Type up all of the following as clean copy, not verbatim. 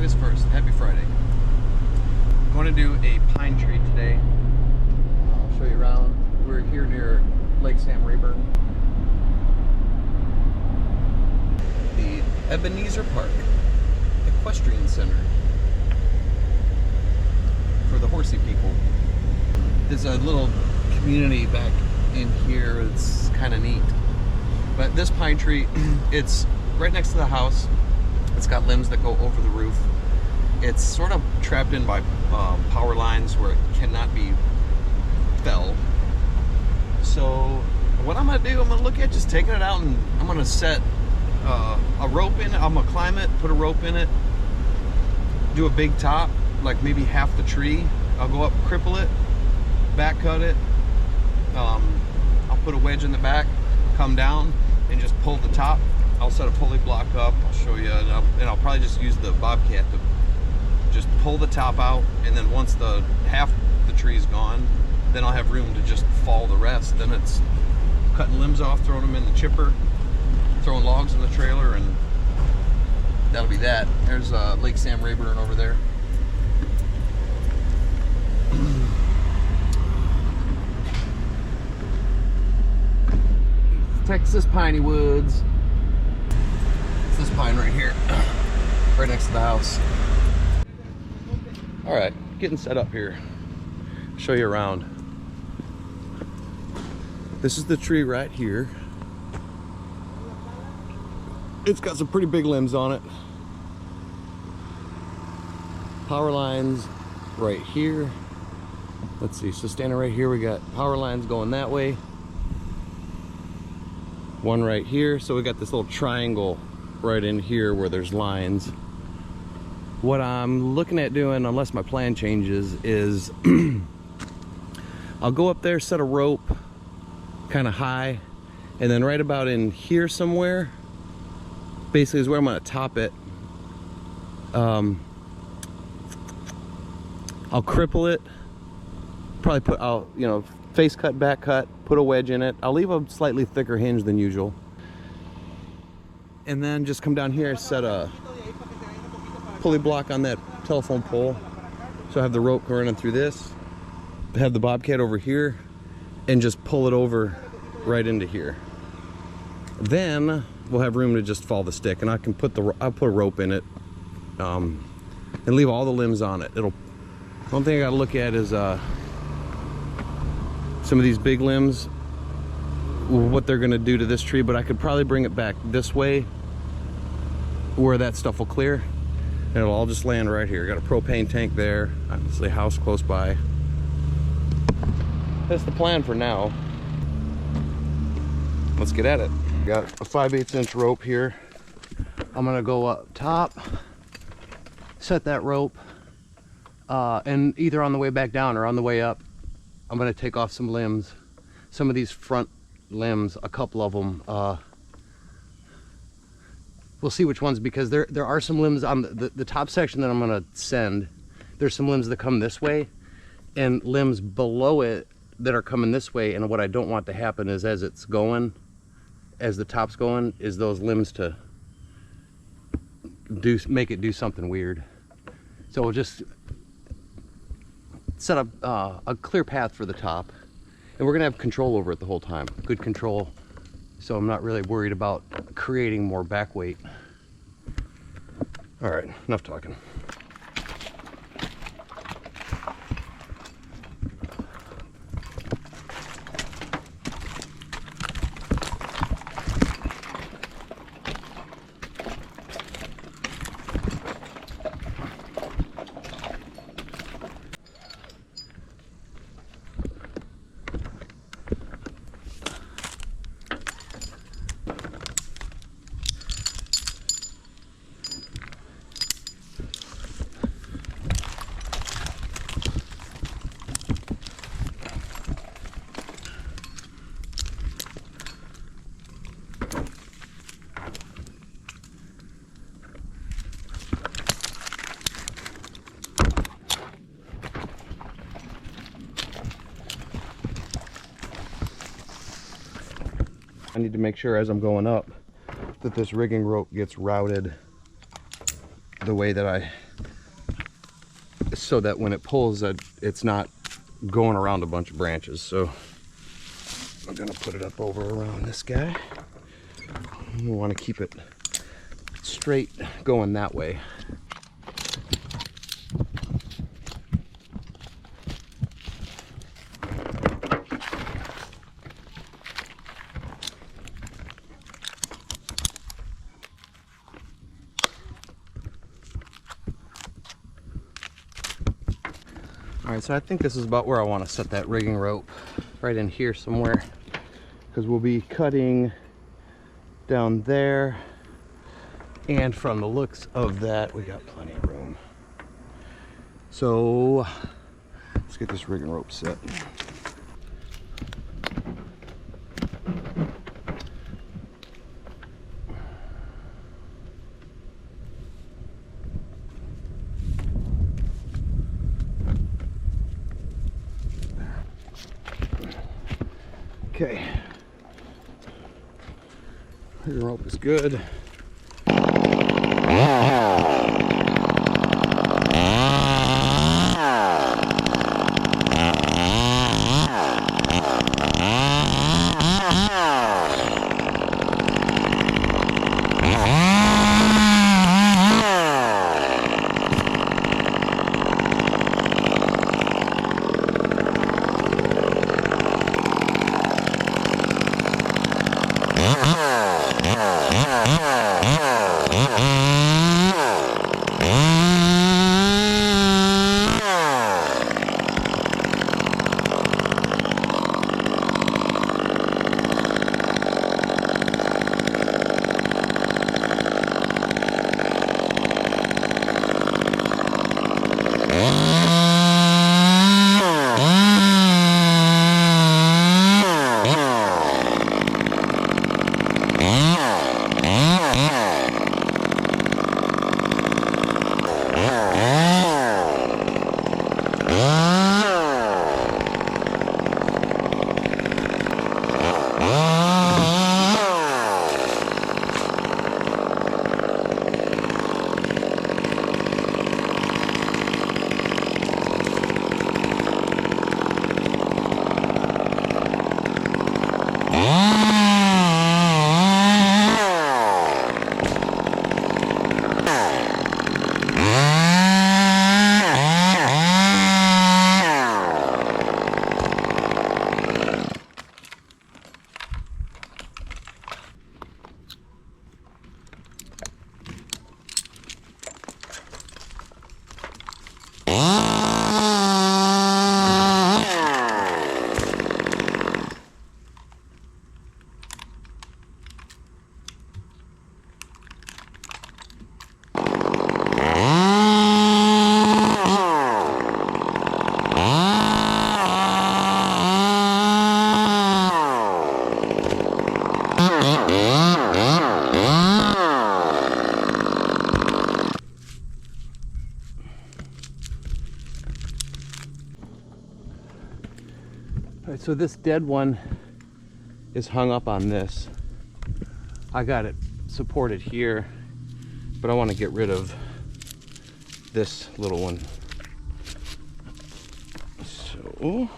August 1st. Happy Friday. I'm going to do a pine tree today. I'll show you around. We're here near Lake Sam Rayburn. The Ebenezer Park Equestrian Center for the horsey people. There's a little community back in here. It's kind of neat. But this pine tree, it's right next to the house. It's got limbs that go over the roof. It's sort of trapped in by power lines where it cannot be felled. So what I'm gonna do, I'm gonna look at just taking it out, and I'm gonna set a rope in it. I'm gonna climb it, put a rope in it, do a big top, like maybe half the tree. I'll go up, cripple it, back cut it. I'll put a wedge in the back, come down, and just pull the top. I'll set a pulley block up. I'll show you, and I'll probably just use the bobcat to just pull the top out, and then once the half the tree is gone, then I'll have room to just fall the rest. Then it's cutting limbs off, throwing them in the chipper, throwing logs in the trailer, and that'll be that. There's Lake Sam Rayburn over there. Texas piney woods. It's this pine right here, right next to the house. All right, getting set up here. Show you around. This is the tree right here. It's got some pretty big limbs on it. Power lines right here. Let's see, so standing right here, we got power lines going that way. One right here, so we got this little triangle right in here where there's lines. What I'm looking at doing, unless my plan changes, is I'll go up there, set a rope kind of high, and then right about in here somewhere, basically is where I'm gonna top it. I'll cripple it, probably I'll face cut, back cut, put a wedge in it. I'll leave a slightly thicker hinge than usual. And then just come down here, set a pulley block on that telephone pole. So I have the rope running through this, have the bobcat over here, and just pull it over right into here. Then we'll have room to just fall the stick, and I can I'll put a rope in it, and leave all the limbs on it. One thing I gotta look at is some of these big limbs, what they're gonna do to this tree, but I could probably bring it back this way where that stuff will clear, and it'll all just land right here. Got a propane tank there, obviously a house close by. That's the plan for now. Let's get at it. Got a 5/8 inch rope here. I'm gonna go up top, set that rope, and either on the way back down or on the way up, I'm gonna take off some limbs. Some of these front limbs, a couple of them, we'll see which ones, because there are some limbs on the top section that I'm gonna send. There's some limbs that come this way, and limbs below it that are coming this way, and what I don't want to happen is as the top's going, is those limbs to make it do something weird. So we'll just set up a clear path for the top, and we're gonna have control over it the whole time. Good control, so I'm not really worried about creating more back weight. All right, enough talking. I need to make sure as I'm going up that this rigging rope gets routed the way that I so that when it pulls, it's not going around a bunch of branches. So I'm gonna put it up over around this guy. We want to keep it straight going that way. All right, so I think this is about where I want to set that rigging rope, right in here somewhere, because we'll be cutting down there, and from the looks of that, we got plenty of room. So let's get this rigging rope set. Okay, rigging rope is good. All right, so this dead one is hung up on this. I got it supported here, but I want to get rid of this little one. So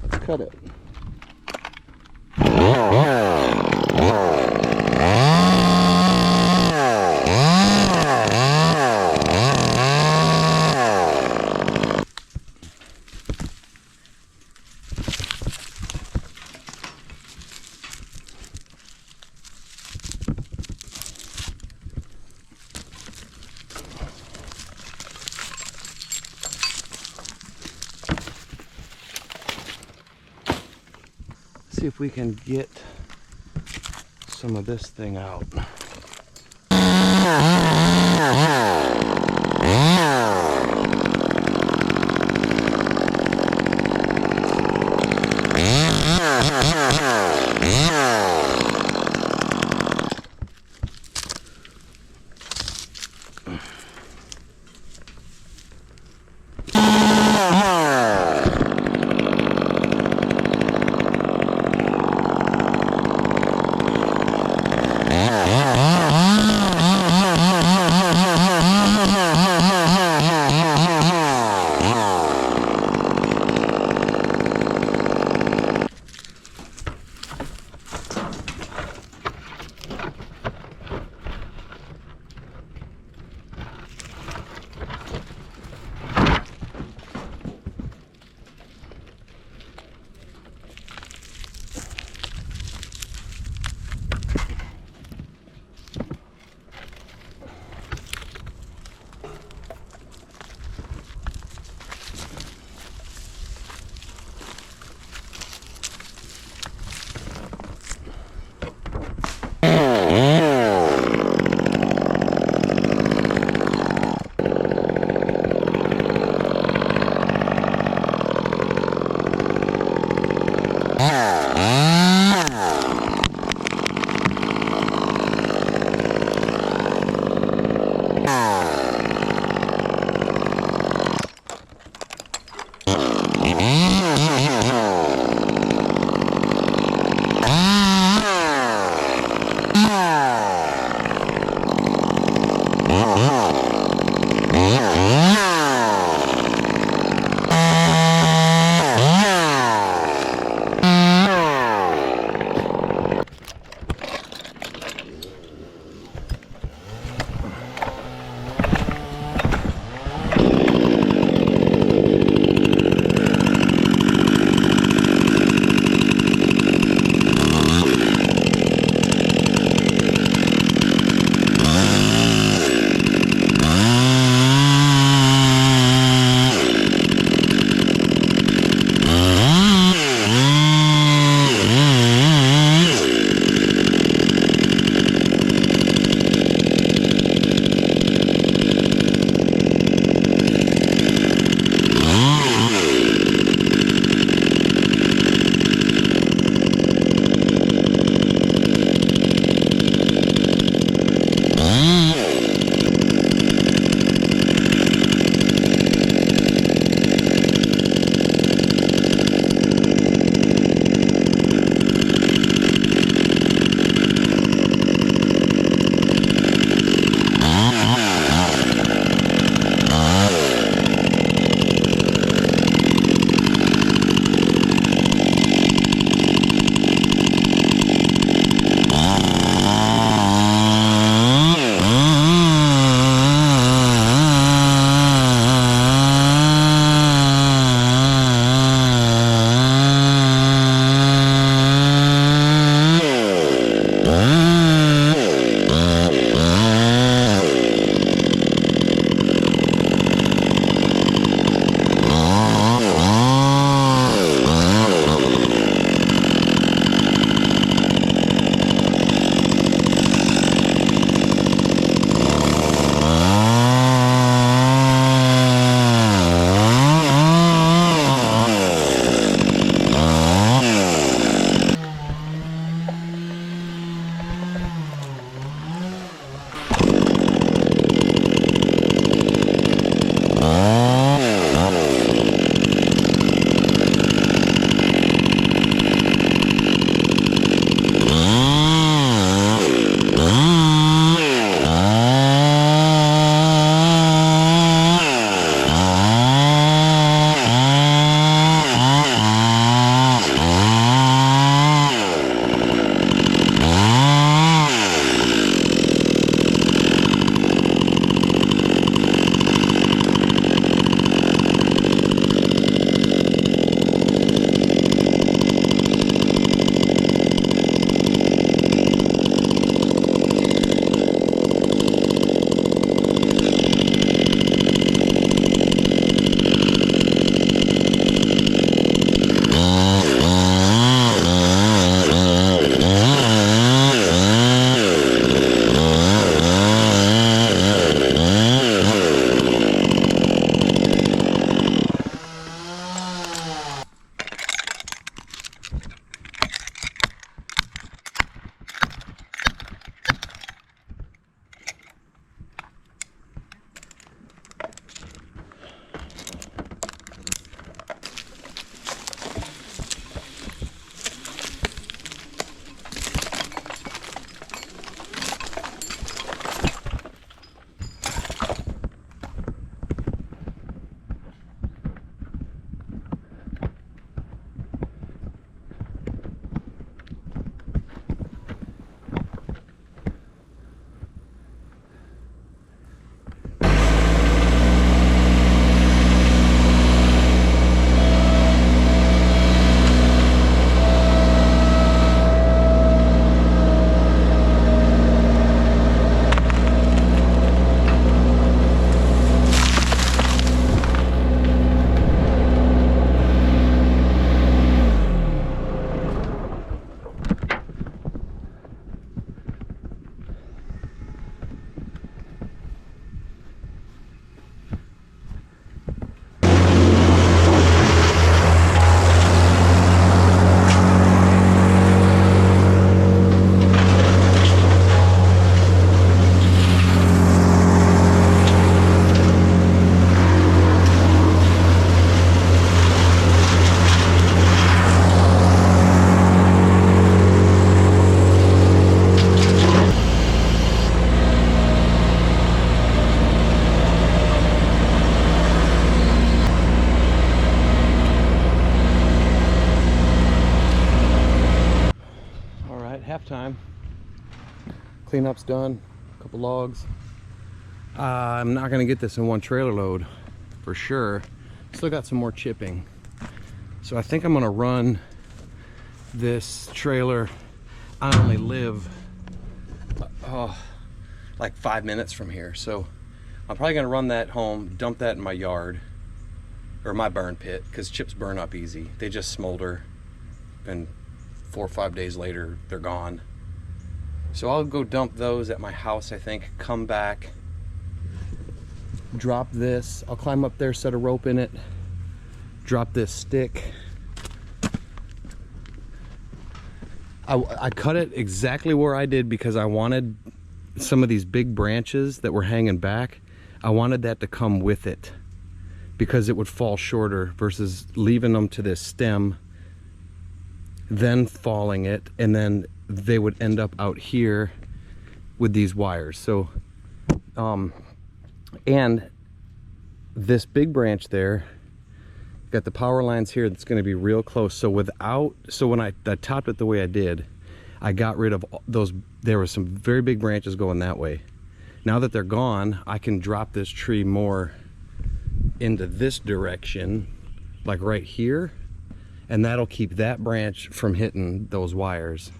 let's cut it. See if we can get some of this thing out. Cleanup's done, a couple logs. I'm not gonna get this in one trailer load for sure. Still got some more chipping. So I think I'm gonna run this trailer. I only live like 5 minutes from here. So I'm probably gonna run that home, dump that in my yard or my burn pit, because chips burn up easy. They just smolder and 4 or 5 days later, they're gone. So I'll go dump those at my house, I think, come back, drop this. I'll climb up there, set a rope in it, drop this stick. I cut it exactly where I did because I wanted some of these big branches that were hanging back. I wanted that to come with it because it would fall shorter versus leaving them to this stem, then falling it, and then they would end up out here with these wires. So and this big branch there, got the power lines here that's going to be real close. So when I topped it the way I did, I got rid of those. There were some very big branches going that way. Now that they're gone, I can drop this tree more into this direction, like right here, and that'll keep that branch from hitting those wires.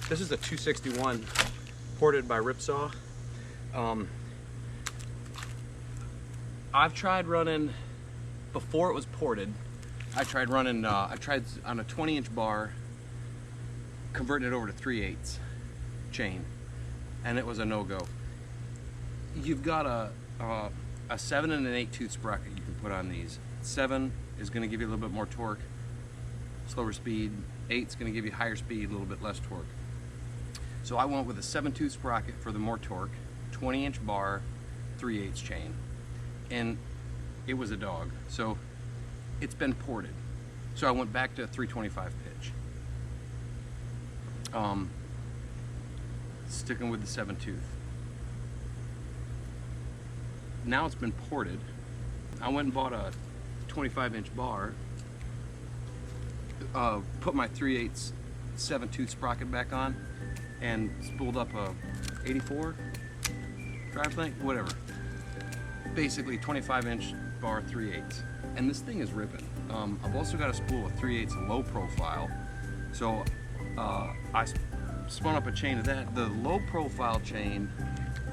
This is a 261 ported by Ripsaw. I've tried running, before it was ported, I tried on a 20-inch bar, converting it over to 3/8 chain, and it was a no-go. You've got a 7 and an 8 tooth sprocket you can put on these. 7 is going to give you a little bit more torque, slower speed. 8's going to give you higher speed, a little bit less torque. So I went with a 7-tooth sprocket for the more torque, 20-inch bar, 3/8 chain, and it was a dog. So it's been ported. So I went back to a 325 pitch. Sticking with the 7-tooth. Now it's been ported. I went and bought a 25-inch bar, put my 3/8 7-tooth sprocket back on, and spooled up a 84 drive link, whatever. Basically 25-inch bar, 3/8. And this thing is ripping. I've also got a spool of 3/8 low profile. So I spun up a chain of that. The low profile chain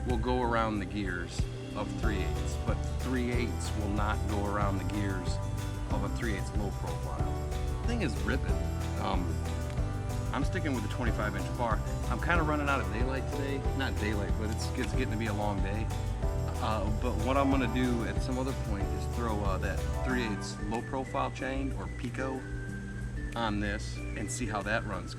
will go around the gears of 3/8, but 3/8 will not go around the gears of a 3/8 low profile. The thing is ripping. I'm sticking with the 25-inch bar. I'm kind of running out of daylight today. Not daylight, but it's getting to be a long day. But what I'm gonna do at some other point is throw that 3/8 low profile chain or Pico on this and see how that runs.